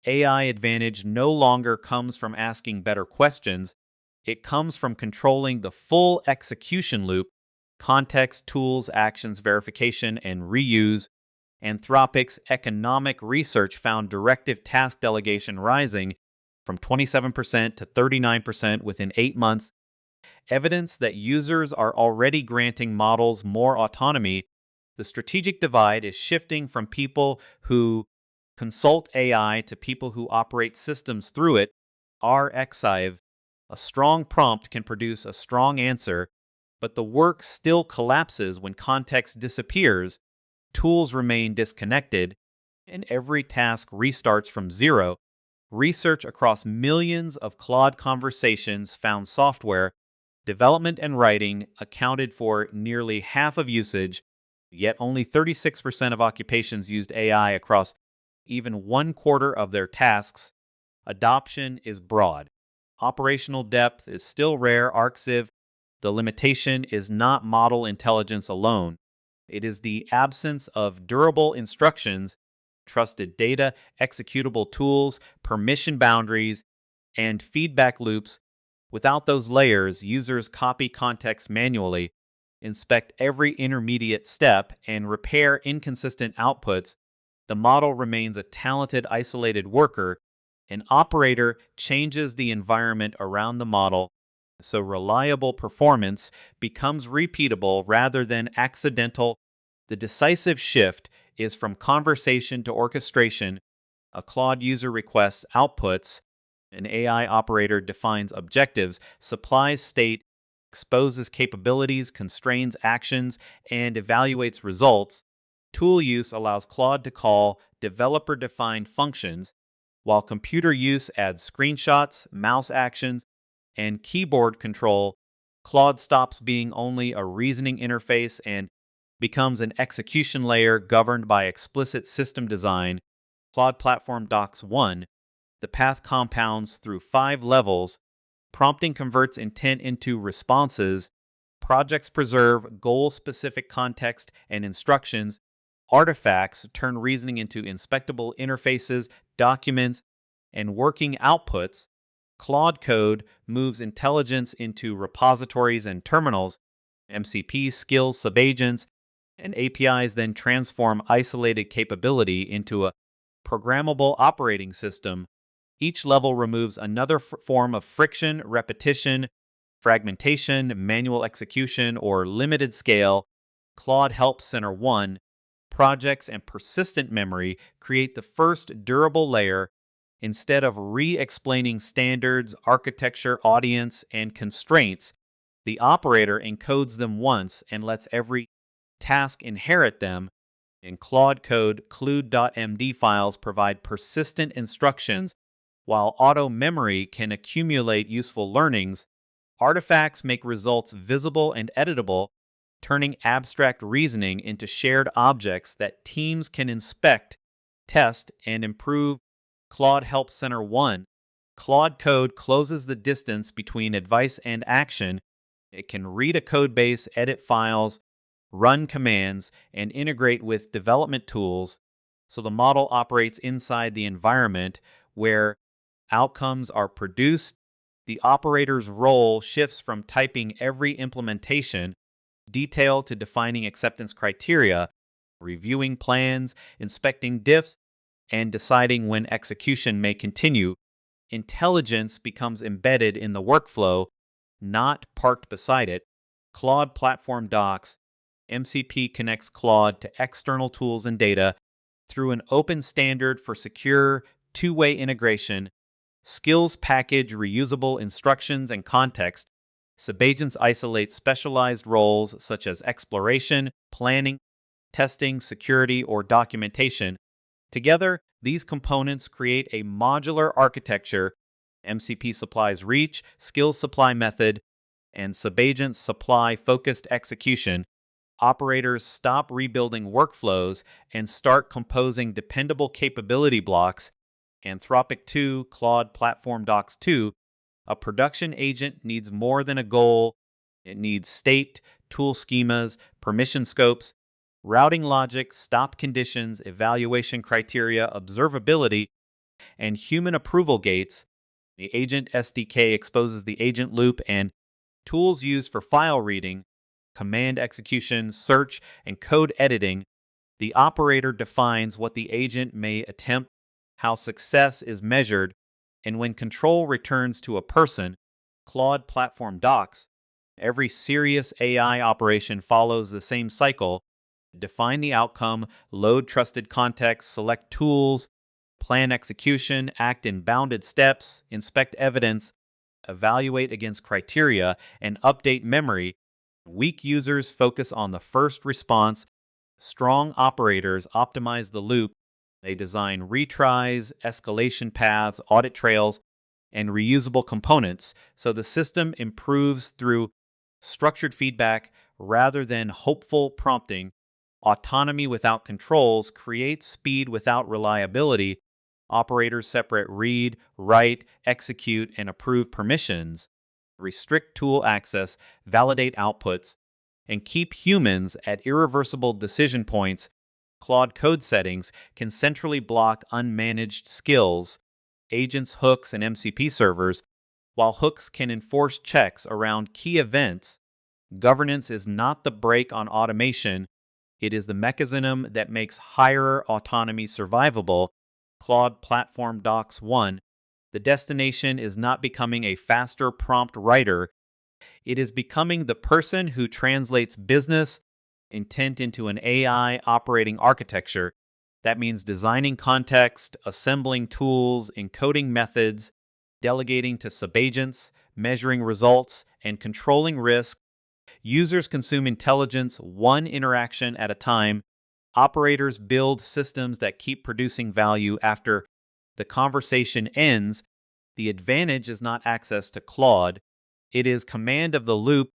AI advantage no longer comes from asking better questions, it comes from controlling the full execution loop: context, tools, actions, verification, and reuse. Anthropic's economic research found directive task delegation rising from 27% to 39% within 8 months, evidence that users are already granting models more autonomy. The strategic divide is shifting from people who consult AI to people who operate systems through it. RxIve, a strong prompt can produce a strong answer, but the work still collapses when context disappears, tools remain disconnected, and every task restarts from zero. Research across millions of Claude conversations found software development and writing accounted for nearly half of usage, yet only 36% of occupations used AI across even one quarter of their tasks. Adoption is broad. Operational depth is still rare. Arxiv, the limitation is not model intelligence alone. It is the absence of durable instructions, trusted data, executable tools, permission boundaries, and feedback loops. Without those layers, users copy context manually, inspect every intermediate step, and repair inconsistent outputs. The model remains a talented, isolated worker. An operator changes the environment around the model, so reliable performance becomes repeatable rather than accidental. The decisive shift is from conversation to orchestration. A Claude user requests outputs, an AI operator defines objectives, supplies state, exposes capabilities, constrains actions, and evaluates results. Tool use allows Claude to call developer-defined functions, while computer use adds screenshots, mouse actions, and keyboard control. Claude stops being only a reasoning interface and becomes an execution layer governed by explicit system design. Claude Platform Docs 1. The path compounds through 5 levels. Prompting converts intent into responses. Projects preserve goal-specific context and instructions. Artifacts turn reasoning into inspectable interfaces, documents, and working outputs. Claude Code moves intelligence into repositories and terminals. MCP skills subagents, and APIs then transform isolated capability into a programmable operating system. Each level removes another form of friction, repetition, fragmentation, manual execution, or limited scale. Claude Help Center 1. Projects and persistent memory create the first durable layer. Instead of re-explaining standards, architecture, audience, and constraints, the operator encodes them once and lets every task inherit them. In Claude Code, clue.md files provide persistent instructions, while auto memory can accumulate useful learnings. Artifacts make results visible and editable, turning abstract reasoning into shared objects that teams can inspect, test, and improve. Claude Help Center 1. Claude Code closes the distance between advice and action. It can read a codebase, edit files, run commands, and integrate with development tools, so the model operates inside the environment where outcomes are produced. The operator's role shifts from typing every implementation detail to defining acceptance criteria, reviewing plans, inspecting diffs, and deciding when execution may continue. Intelligence becomes embedded in the workflow, not parked beside it. Claude Platform Docs. MCP connects Claude to external tools and data through an open standard for secure, two-way integration. Skills package reusable instructions and context. Subagents isolate specialized roles such as exploration, planning, testing, security, or documentation. Together, these components create a modular architecture. MCP supplies reach, skills supply method, and subagents supply focused execution. Operators stop rebuilding workflows and start composing dependable capability blocks. Anthropic 2, Claude Platform Docs 2. A production agent needs more than a goal. It needs state, tool schemas, permission scopes, routing logic, stop conditions, evaluation criteria, observability. and human approval gates. The agent SDK exposes the agent loop and tools used for file reading, command execution, search, and code editing. The operator defines what the agent may attempt, how success is measured, and when control returns to a person. Claude Platform Docs. Every serious AI operation follows the same cycle: define the outcome, load trusted context, select tools, plan execution, act in bounded steps, inspect evidence, evaluate against criteria, and update memory. Weak users focus on the first response. Strong operators optimize the loop. They design retries, escalation paths, audit trails, and reusable components so the system improves through structured feedback rather than hopeful prompting. Autonomy without controls creates speed without reliability. Operators separate read, write, execute, and approve permissions, restrict tool access, validate outputs, and keep humans at irreversible decision points. Claude code settings can centrally block unmanaged skills, agents, hooks, and MCP servers, while hooks can enforce checks around key events. Governance is not the brake on automation, it is the mechanism that makes higher autonomy survivable. Claude Platform Docs 1. The destination is not becoming a faster prompt writer, it is becoming the person who translates business intent into an AI operating architecture. That means designing context, assembling tools, encoding methods, delegating to subagents, measuring results, and controlling risk. Users consume intelligence one interaction at a time. Operators build systems that keep producing value after the conversation ends. The advantage is not access to Claude, it is command of the loop.